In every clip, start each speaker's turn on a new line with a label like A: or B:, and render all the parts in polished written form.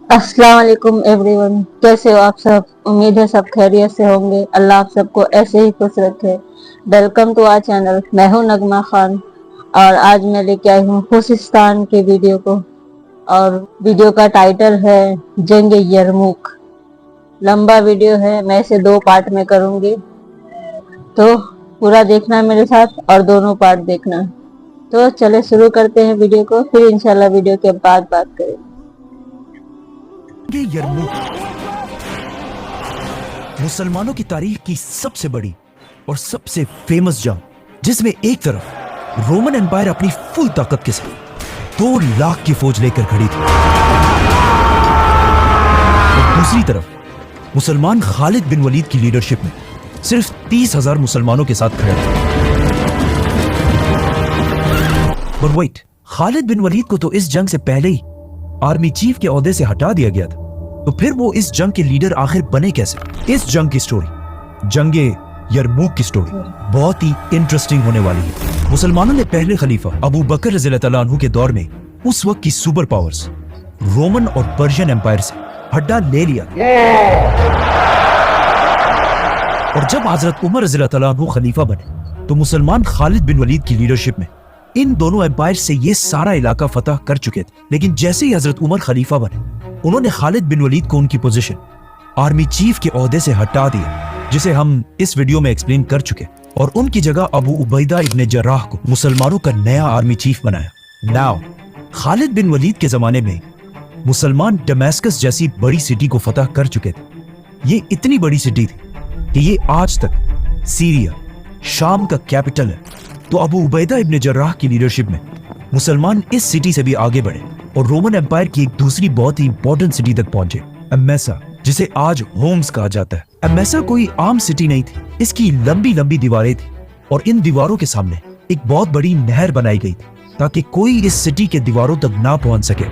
A: अस्सलाम वालेकुम एवरीवन, कैसे हो आप सब। उम्मीद है सब खैरियत से होंगे। अल्लाह आप सबको ऐसे ही खुश रखे। Welcome to our channel. मैं हूं नगमा खान और आज मैं लेके आई हूं खुशिस्तान की वीडियो को। और वीडियो का टाइटल है जंग यरमुक। लंबा वीडियो है, मैं इसे 2 पार्ट में करूंगी, तो पूरा देखना मेरे साथ और दोनों पार्ट देखना। तो चले शुरू करते हैं वीडियो को, फिर इंशाल्लाह वीडियो के बाद बात करें।
B: ये यरमुक मुसलमानों की तारीख की सबसे बड़ी और सबसे फेमस जंग, जिसमें एक तरफ रोमन एम्पायर अपनी फुल ताकत के साथ 2 लाख की फौज लेकर खड़ी थी और दूसरी तरफ मुसलमान खालिद बिन वलीद की लीडरशिप में सिर्फ 30,000 मुसलमानों के साथ खड़े थे। पर वेट, खालिद बिन वलीद को तो इस जंग से पहले ही आर्मी चीफ के ओहदे से हटा दिया गया था, तो फिर वो इस जंग के लीडर आखिर बने कैसे? इस जंग की स्टोरी, जंगे यरमुक की स्टोरी, बहुत ही इंटरेस्टिंग होने वाली है। मुसलमानों ने पहले खलीफा अबू बकर रज़ियल्लाहु अन्हु के दौर में उस वक्त की सुपर पावर्स रोमन और पर्शियन एम्पायर से हड्डा ले लिया और जब हजरत उमर रज़ियल्लाहु अन्हु खलीफा बने तो मुसलमान खालिद बिन वलीद की लीडरशिप में इन दोनों एम्पायर से ये सारा इलाका फतह कर चुके थे। लेकिन जैसे ही हजरत उमर खलीफा बने, उन्होंने खालिद बिन वलीद को उनकी पोजीशन आर्मी चीफ के ओहदे से हटा दिया, जिसे हम इस वीडियो में एक्सप्लेन कर चुके, और उनकी जगह अबू उबैदा इब्न जर्राह को मुसलमानों का नया आर्मी चीफ बनाया। नाउ खालिद बिन वलीद के जमाने में मुसलमान दमास्कस जैसी बड़ी सिटी को फतह कर चुके थे। ये इतनी बड़ी सिटी थी कि ये आज तक सीरिया, शाम का कैपिटल है। तो अबू उबैदा इब्न जर्राह की लीडरशिप में मुसलमान इस सिटी से भी आगे बढ़े और रोमन एम्पायर की एक दूसरी बहुत ही इंपॉर्टेंट सिटी तक पहुंचे, एमेसा, जिसे आज होम्स कहा जाता है। एमेसा कोई आम सिटी नहीं थी, इसकी लंबी लंबी दीवारें थी और इन दीवारों के सामने एक बहुत बड़ी नहर बनाई गई थी ताकि कोई इस सिटी के दीवारों तक ना पहुंच सके।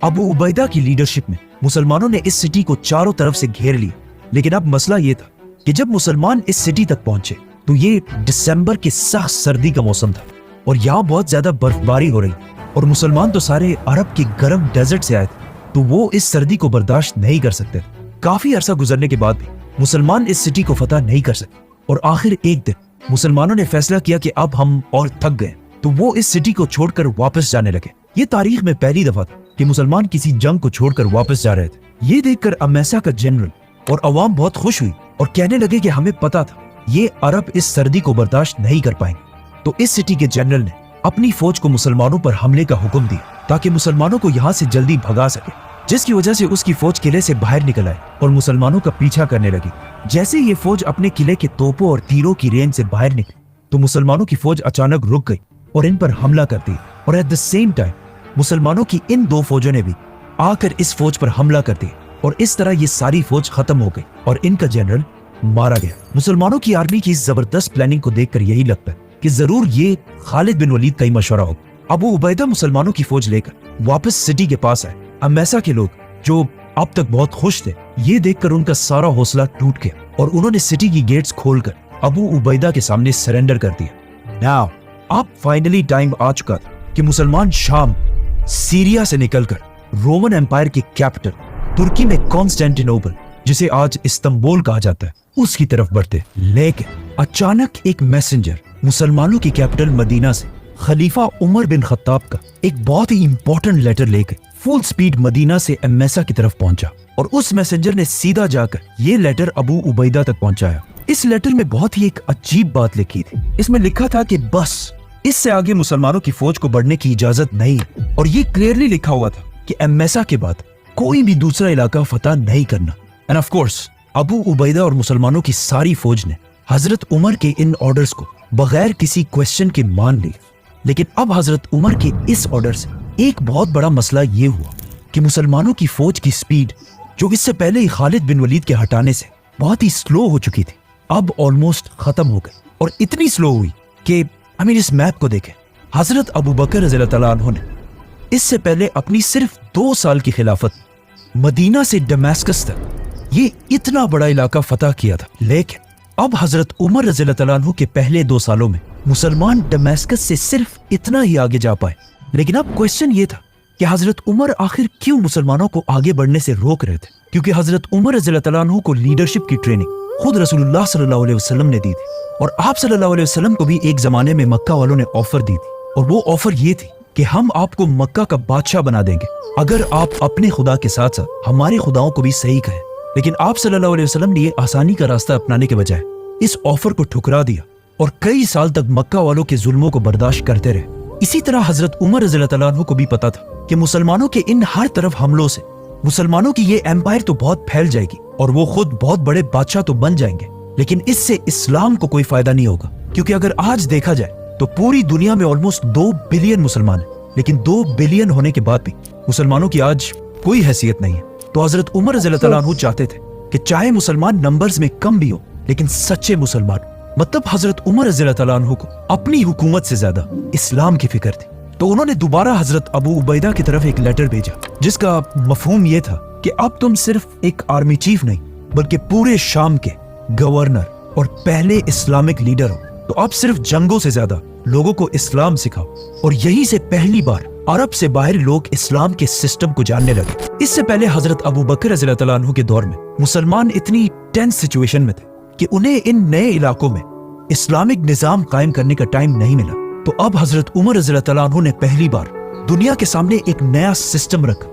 B: अबू उबैदा की लीडरशिप में मुसलमानों ने इस सिटी को चारों तरफ से घेर लिया। लेकिन अब मसला ये था कि जब मुसलमान इस सिटी तक पहुंचे तो ये दिसंबर की सख्त सर्दी का मौसम था और यहाँ बहुत ज्यादा बर्फबारी हो रही, और मुसलमान तो सारे अरब के गर्म डेजर्ट से आए थे, तो वो इस सर्दी को बर्दाश्त नहीं कर सकते। काफी अरसा गुजरने के बाद भी मुसलमान इस सिटी को फतह नहीं कर सके और आखिर एक दिन मुसलमानों ने फैसला किया कि अब हम और थक गए, तो वो इस सिटी को छोड़कर वापस जाने लगे। ये तारीख में पहली दफा था कि मुसलमान किसी जंग को छोड़कर वापस जा रहे थे। ये देखकर अमेसा का जनरल और अवाम बहुत खुश हुई और कहने लगे कि हमें पता था ये अरब इस सर्दी को बर्दाश्त नहीं कर पाएंगे। तो इस सिटी के जनरल ने अपनी फौज को मुसलमानों पर हमले का हुक्म दिया ताकि मुसलमानों को यहाँ से जल्दी भगा सके, जिसकी वजह से उसकी फौज किले से बाहर निकल आई और मुसलमानों का पीछा करने लगी। जैसे ये फौज अपने किले के तोपों और तीरों की रेंज से बाहर निकली तो मुसलमानों की फौज अचानक रुक गई और इन पर हमला कर दी, और एट द सेम टाइम मुसलमानों की इन 2 फौजों ने भी आकर इस फौज पर हमला कर दिया और इस तरह ये सारी फौज खत्म हो गई और इनका जनरल मारा गया। मुसलमानों की आर्मी की इस जबरदस्त प्लानिंग को देखकर यही लगता है कि जरूर ये खालिद बिन वलीद का ही मशवरा होगा। अबू उबैदा मुसलमानों की फौज लेकर वापस सिटी के पास आए। अमेसा के लोग जो अब तक बहुत खुश थे, ये देखकर उनका सारा हौसला टूट गया और उन्होंने सिटी की गेट्स खोलकर अबू उबैदा के सामने सरेंडर कर दिया। नाउ अब फाइनली टाइम आ चुका था कि मुसलमान शाम, सीरिया से निकलकर रोमन एम्पायर की कैपिटल तुर्की में कॉन्स्टेंटिनोपल, जिसे आज इस्तांबुल कहा जाता है, उसकी तरफ बढ़ते। लेकिन अचानक एक मैसेंजर मुसलमानों की कैपिटल मदीना से खलीफा उमर बिन खत्ताब का एक बहुत ही इंपॉर्टेंट लेटर लेकर फुल स्पीड मदीना से एमेसा की तरफ पहुंचा और उस मैसेंजर ने सीधा जाकर ये लेटर अबू उबैदा तक पहुंचाया। इस लेटर में बहुत ही एक अजीब बात लिखी थी। इसमें लिखा था कि बस इससे आगे मुसलमानों की फौज को बढ़ने की इजाजत नहीं, और ये क्लियरली लिखा हुआ था कि एमेसा के बाद कोई भी दूसरा इलाका फतह नहीं करना। End of course Abu Ubaida और मुसलमानों की सारी फौज ने हजरत उमर के इन ऑर्डर्स को बगैर किसी क्वेश्चन के मान लिया। लेकिन अब हजरत उमर के इस ऑर्डर से एक बहुत बड़ा मसला ये हुआ कि मुसलमानों की फौज की स्पीड, जो इससे पहले ही खालिद बिन वलीद के हटाने से बहुत ही स्लो हो चुकी थी, अब ऑलमोस्ट खत्म हो गई, और इतनी स्लो हुई कि इस मैप को देखें, हजरत अबू बकर रज़ियल्लाहु अन्हु ने इससे पहले अपनी सिर्फ 2 साल की खिलाफत मदीना से दमास्कस तक ये इतना बड़ा इलाका फतह किया था। लेकिन अब हजरत उमर रज़ियल्लाहु अन्हु के पहले 2 सालों में मुसलमान दमास्कस से सिर्फ इतना ही आगे जा पाए। लेकिन अब क्वेश्चन ये था कि हजरत उमर आखिर क्यों मुसलमानों को आगे बढ़ने से रोक रहे थे, क्योंकि हजरत उमर रज़ियल्लाहु अन्हु को लीडरशिप की ट्रेनिंग खुद रसूलुल्लाह सल्लल्लाहु अलैहि वसल्लम ने दी थी, और आप सल्लल्लाहु अलैहि वसल्लम को भी एक जमाने में मक्का वालों ने ऑफर दी थी, और वो ऑफर ये थी कि हम आपको मक्का का बादशाह बना देंगे अगर आप अपने खुदा के साथ साथ हमारे खुदाओं को भी सही कहें। लेकिन आप सल्लल्लाहु अलैहि वसल्लम ने ये आसानी का रास्ता अपनाने के बजाय इस ऑफर को ठुकरा दिया और कई साल तक मक्का वालों के जुल्मों को बर्दाश्त करते रहे। इसी तरह हजरत उमर रज़ियल्लाहु अन्हु को भी पता था कि मुसलमानों के इन हर तरफ हमलों से मुसलमानों की ये एम्पायर तो बहुत फैल जाएगी और वो खुद बहुत बड़े बादशाह तो बन जाएंगे, लेकिन इससे इस्लाम को कोई फायदा नहीं होगा, क्योंकि अगर आज देखा जाए तो पूरी दुनिया में ऑलमोस्ट 2 बिलियन मुसलमान हैं, लेकिन 2 बिलियन होने के बाद भी मुसलमानों की आज कोई हैसियत नहीं है। तो हजरत उमर रज़ियल्लाहु अन्हु चाहते थे कि चाहे मुसलमान नंबर्स में कम भी हो लेकिन सच्चे मुसलमान, मतलब हजरत उमर रज़ियल्लाहु अन्हु को अपनी हुकूमत से ज्यादा इस्लाम की फिक्र थी। तो उन्होंने दोबारा हजरत अबू उबैदा की तरफ एक लेटर भेजा जिसका मफहूम ये था कि अब तुम सिर्फ एक आर्मी चीफ नहीं बल्कि पूरे शाम के गवर्नर और पहले इस्लामिक लीडर हो, तो अब सिर्फ जंगों से ज्यादा लोगों को इस्लाम सिखाओ। और यहीं से पहली बार अरब से बाहर लोग इस्लाम के सिस्टम को जानने लगे। इससे पहले हजरत अबू बकर रज़ियल्लाहु अन्हु के दौर में मुसलमान इतनी टेंस सिचुएशन में थे कि उन्हें इन नए इलाकों में इस्लामिक निजाम कायम करने का टाइम नहीं मिला। तो अब हजरत उमर रज़ियल्लाहु अन्हु ने पहली बार दुनिया के सामने एक नया सिस्टम रखा,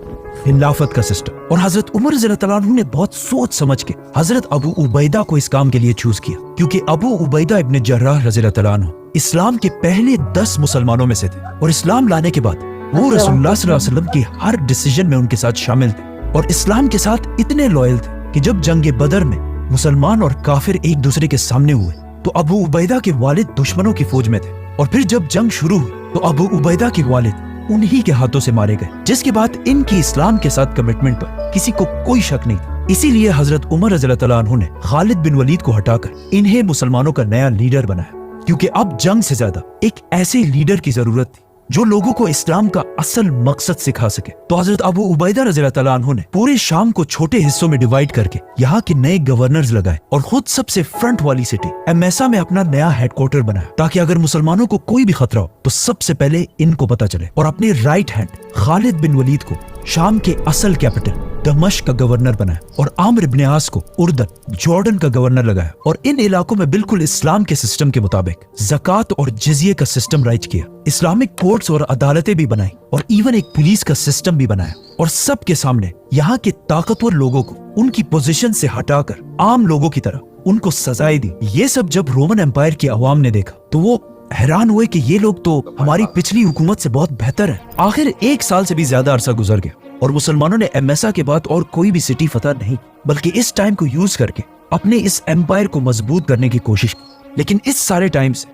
B: खिलाफत का सिस्टम। और हजरत उमर रज़ियल्लाहु अन्हु ने बहुत सोच समझ के हजरत अबू उबैदा को इस काम के लिए चूज किया, क्योंकि अबू उबैदा इब्न जर्राह रज़ियल्लाहु अन्हु इस्लाम के पहले 10 मुसलमानों में से थे, और इस्लाम लाने के बाद वो रसूलुल्लाह सल्लल्लाहु अलैहि वसल्लम के हर डिसीजन में उनके साथ शामिल थे और इस्लाम के साथ इतने लॉयल थे कि जब जंग बदर में मुसलमान और काफिर एक दूसरे के सामने हुए तो अबू उबैदा के वालिद दुश्मनों की फौज में थे, और फिर जब जंग शुरू हुई तो अबू उबैदा के वालिद उन्हीं के हाथों से मारे गए, जिसके बाद इनकी इस्लाम के साथ कमिटमेंट पर किसी को कोई शक नहीं था। इसीलिए हजरत उमर रज़ियल्लाहु अन्हु ने खालिद बिन वलीद को हटाकर इन्हें मुसलमानों का नया लीडर बनाया, क्योंकि अब जंग से ज्यादा एक ऐसे लीडर की जरूरत थी जो लोगों को इस्लाम का असल मकसद सिखा सके। तो हजरत अबू उबैदा रज़ियल्लाहु अन्हु ने पूरे शाम को छोटे हिस्सों में डिवाइड करके यहाँ के नए गवर्नर्स लगाए और खुद सबसे फ्रंट वाली सिटी एमेसा में अपना नया हेडक्वार्टर बनाया, ताकि अगर मुसलमानों को कोई भी खतरा हो तो सबसे पहले इनको पता चले। और अपने राइट हैंड खालिद बिन वलीद को शाम के असल कैपिटल दमिश्क का गवर्नर बनाया और आमिर इब्न आस को उर्दन जॉर्डन का गवर्नर लगाया, और इन इलाकों में बिल्कुल इस्लाम के सिस्टम के मुताबिक ज़कात और जिज़िये का सिस्टम राइज किया, इस्लामिक कोर्ट्स और अदालतें भी बनाई और इवन एक पुलिस का सिस्टम भी बनाया, और सबके सामने यहाँ के ताकतवर लोगों को उनकी पोजीशन से हटाकर आम लोगों की तरह उनको सजाएं दी। ये सब जब रोमन एम्पायर की अवाम ने देखा तो वो हैरान हुए कि ये लोग तो हमारी पिछली हुकूमत से बहुत बेहतर है। आखिर 1 साल से भी ज्यादा अरसा गुजर गया और मुसलमानों ने एमेसा के बाद और कोई भी सिटी फतह नहीं, बल्कि इस टाइम को यूज करके अपने इस एम्पायर को मजबूत करने की कोशिश की। लेकिन इस सारे टाइम से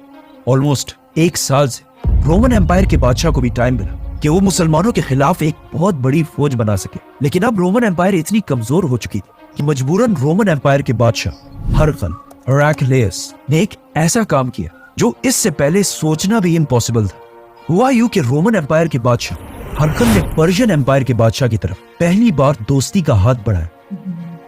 B: ऑलमोस्ट 1 साल से रोमन एम्पायर के बादशाह को भी टाइम मिला कि वो मुसलमानों के खिलाफ एक बहुत बड़ी फौज बना सके। लेकिन अब रोमन एम्पायर इतनी कमजोर हो चुकी थी कि मजबूरन रोमन एम्पायर के बादशाह हरकल हेराक्लियस ने एक ऐसा काम किया जो इससे पहले सोचना भी इम्पॉसिबल था। हुआ यूं कि रोमन एम्पायर के बादशाह हरकल ने पर्शियन एम्पायर के बादशाह की तरफ पहली बार दोस्ती का हाथ बढ़ाया,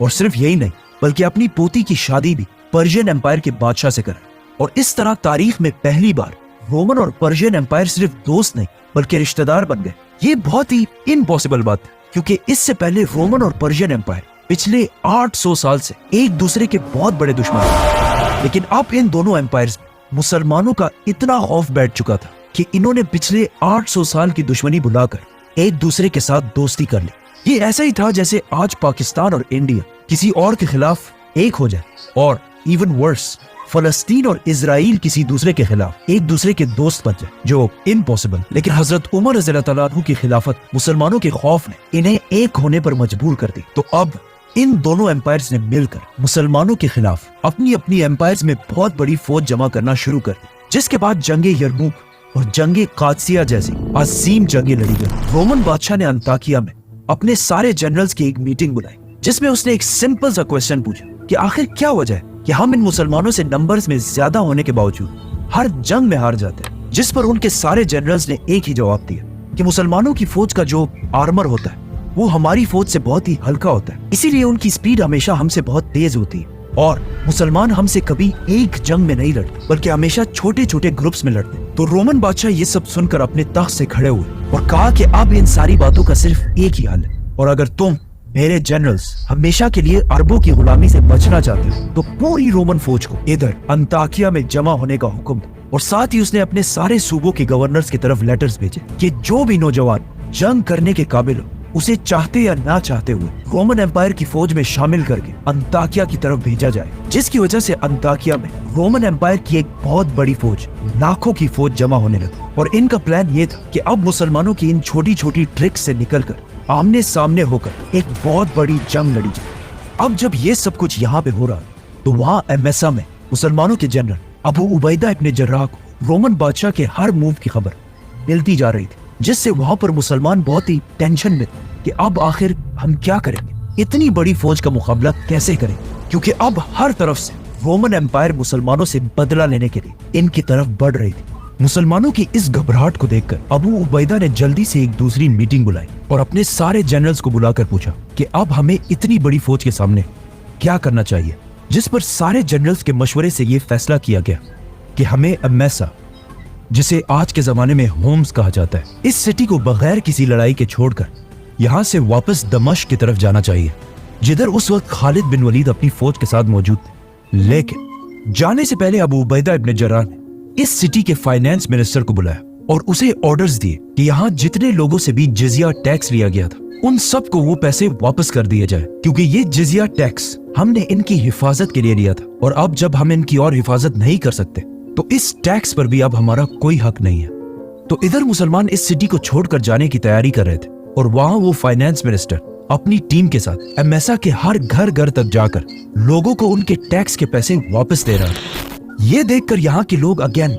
B: और सिर्फ यही नहीं बल्कि अपनी पोती की शादी भी पर्शियन एम्पायर के बादशाह से करा। और इस तरह तारीख में पहली बार रोमन और पर्शियन एम्पायर सिर्फ दोस्त नहीं बल्कि रिश्तेदार बन गए। ये बहुत ही इम्पॉसिबल बात है, क्योंकि इससे पहले रोमन और पर्शियन एम्पायर पिछले 800 साल से एक दूसरे के बहुत बड़े दुश्मन थे। लेकिन अब इन दोनों एम्पायर्स में मुसलमानों का इतना खौफ बैठ चुका था कि इन्होंने पिछले 800 साल की दुश्मनी भुलाकर एक दूसरे के साथ दोस्ती कर ली। ये ऐसा ही था जैसे आज पाकिस्तान और इंडिया किसी और के खिलाफ एक हो जाए, और इवन वर्स फलस्तीन और इजराइल किसी दूसरे के खिलाफ एक दूसरे के दोस्त बन जाए, जो इम्पॉसिबल। लेकिन हजरत उमर रज़ियल्लाहु अन्हु की खिलाफत मुसलमानों के खौफ ने इन्हें एक होने पर मजबूर कर दी। तो अब इन दोनों एम्पायर्स ने मिलकर मुसलमानों के खिलाफ अपनी अपनी एम्पायर्स में बहुत बड़ी फौज जमा करना शुरू कर दी, जिसके बाद जंगे यरमुक और जंगे कादसिया जैसी अजीम जंगे लड़ी गई। रोमन बादशाह ने अंताकिया में अपने सारे जनरल्स की एक मीटिंग बुलाई, जिसमें उसने एक सिंपल सा क्वेश्चन पूछा कि आखिर क्या वजह है कि हम इन मुसलमानों से नंबर्स में ज्यादा होने के बावजूद हर जंग में हार जाते हैं। जिस पर उनके सारे जनरल्स ने एक ही जवाब दिया कि मुसलमानों की फौज का जो आर्मर होता है वो हमारी फौज से बहुत ही हल्का होता है, इसीलिए उनकी स्पीड हमेशा हमसे बहुत तेज होती है, और मुसलमान हमसे कभी एक जंग में नहीं लड़ते बल्कि हमेशा छोटे छोटे ग्रुप्स में लड़ते। तो रोमन बादशाह ये सब सुनकर अपने तख्त से खड़े हुए और कहा कि अब इन सारी बातों का सिर्फ एक ही हल है, और अगर तुम मेरे जनरल्स हमेशा के लिए अरबों की गुलामी से बचना चाहते हो तो पूरी रोमन फौज को इधर अंताकिया में जमा होने का हुक्म दो। और साथ ही उसने अपने सारे सूबों के गवर्नर्स की तरफ लेटर्स भेजे कि जो भी नौजवान जंग करने के काबिल हो उसे चाहते या ना चाहते हुए रोमन एम्पायर की फौज में शामिल करके अंताकिया की तरफ भेजा जाए, जिसकी वजह से अंताकिया में रोमन एम्पायर की एक बहुत बड़ी फौज, लाखों की फौज जमा होने लगी। और इनका प्लान ये था कि अब मुसलमानों की इन छोटी छोटी ट्रिक्स से निकलकर आमने सामने होकर एक बहुत बड़ी जंग लड़ी जाए। अब जब ये सब कुछ यहाँ पे हो रहा तो वहाँ एमेसा में मुसलमानों के जनरल अबू उबैदा इब्न जर्राह को रोमन बादशाह के हर मूव की खबर मिलती जा रही थी, जिससे वहां पर मुसलमान बहुत ही टेंशन में थे कि अब आखिर हम क्या करेंगे, इतनी बड़ी फौज का मुकाबला कैसे करेंगे, क्योंकि अब हर तरफ से रोमन एम्पायर मुसलमानों से बदला लेने के लिए इनकी तरफ बढ़ रही थी। मुसलमानों की इस घबराहट को देखकर अबू उबैदा ने जल्दी से एक दूसरी मीटिंग बुलाई और अपने सारे जनरल्स को बुलाकर पूछा कि अब हमें इतनी बड़ी फौज के सामने क्या करना चाहिए, जिस पर सारे जनरल्स के मशवरे से यह फैसला किया गया कि हमें एमेसा, जिसे आज के जमाने में होम्स कहा जाता है, इस सिटी को बगैर किसी लड़ाई के छोड़कर यहाँ से वापस दमिश्क की तरफ जाना चाहिए, जिधर उस वक्त खालिद बिन वलीद अपनी फौज के साथ मौजूद थे। लेकिन जाने से पहले अबू उबैदा इब्न जर्राह ने इस सिटी के फाइनेंस मिनिस्टर को बुलाया और उसे ऑर्डर्स दिए कि यहाँ जितने लोगों से भी जिजिया टैक्स लिया गया था उन सब को वो पैसे वापस कर दिए जाए, क्योंकि ये जिजिया टैक्स हमने इनकी हिफाजत के लिए लिया था और अब जब हम इनकी और हिफाजत नहीं कर सकते तो इस टैक्स पर भी अब हमारा कोई हक नहीं है। तो इधर मुसलमान इस सिटी को छोड़कर जाने की तैयारी कर रहे थे और वहां वो फाइनेंस मिनिस्टर अपनी टीम के साथ एमेसा के हर घर घर तक जाकर लोगों को उनके टैक्स के पैसे वापस दे रहा था। ये देखकर यहाँ के लोग अगेन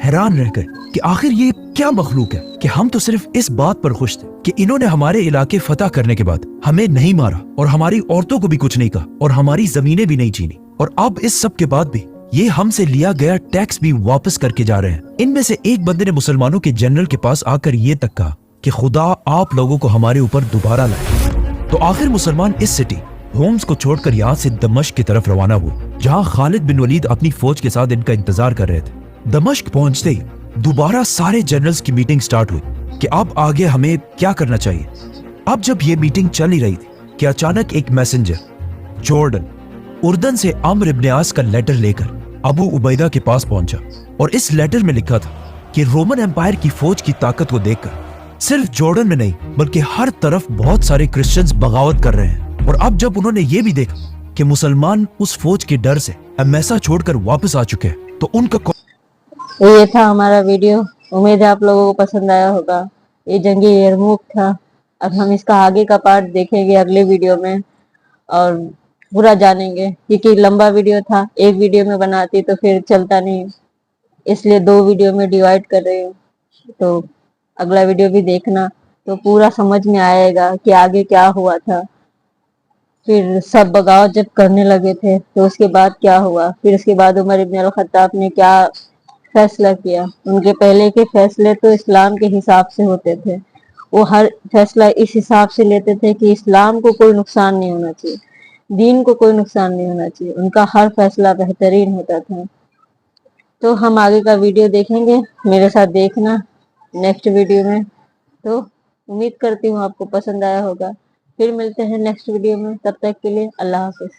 B: हैरान रह गए कि आखिर ये क्या मखलूक है कि हम तो सिर्फ इस बात पर खुश थे कि इन्होंने हमारे इलाके फतह करने के बाद हमें नहीं मारा और हमारी औरतों को भी कुछ नहीं कहा और हमारी जमीनें भी नहीं छीनी, और अब इस सब के बाद भी ये हमसे लिया गया टैक्स भी वापस करके जा रहे हैं। इनमें से एक बंदे ने मुसलमानों के जनरल के पास आकर ये तक कहा कि खुदा आप लोगों को हमारे ऊपर दोबारा लाए। तो आखिर मुसलमान इस सिटी होम्स को छोड़कर यहाँ से दमिश्क की तरफ रवाना हुए, जहाँ खालिद बिन वलीद अपनी फौज के साथ इनका इंतजार कर रहे थे। दमिश्क पहुंचते ही दोबारा सारे जनरल्स की मीटिंग स्टार्ट हुई कि अब आगे हमें क्या करना चाहिए। अब जब ये मीटिंग चल ही रही थी कि अचानक एक मैसेंजर जॉर्डन उर्दन से अम्र इब्न आस का लेटर लेकर अबू उबैदा के पास पहुंचा, और इस लेटर में लिखा था कि रोमन एम्पायर की फौज की ताकत को देखकर सिर्फ जॉर्डन में नहीं बल्कि हर तरफ बहुत सारे क्रिश्चियंस बगावत कर रहे हैं। और अब जब उन्होंने ये भी देखा कि मुसलमान उस फौज के डर से एमेसा छोड़कर वापस आ चुके हैं तो उनका
A: ये था हमारा वीडियो। उम्मीद है आप लोगों को पसंद आया होगा। ये जंगी यरमुक था। अब हम इसका आगे का पार्ट देखेंगे अगले वीडियो में और पूरा जानेंगे, क्योंकि लंबा वीडियो था, एक वीडियो में बनाती तो फिर चलता नहीं, इसलिए 2 वीडियो में डिवाइड कर रही हूँ। तो अगला वीडियो भी देखना तो पूरा समझ में आएगा कि आगे क्या हुआ था। फिर सब बगावत जब करने लगे थे तो उसके बाद क्या हुआ, फिर उसके बाद उमर इब्न अल खत्ताब ने क्या फैसला किया। उनके पहले के फैसले तो इस्लाम के हिसाब से होते थे, वो हर फैसला इस हिसाब से लेते थे कि इस्लाम को कोई नुकसान नहीं होना चाहिए, दीन को कोई नुकसान नहीं होना चाहिए। उनका हर फैसला बेहतरीन होता था। तो हम आगे का वीडियो देखेंगे, मेरे साथ देखना नेक्स्ट वीडियो में। तो उम्मीद करती हूँ आपको पसंद आया होगा। फिर मिलते हैं नेक्स्ट वीडियो में, तब तक के लिए अल्लाह हाफिज।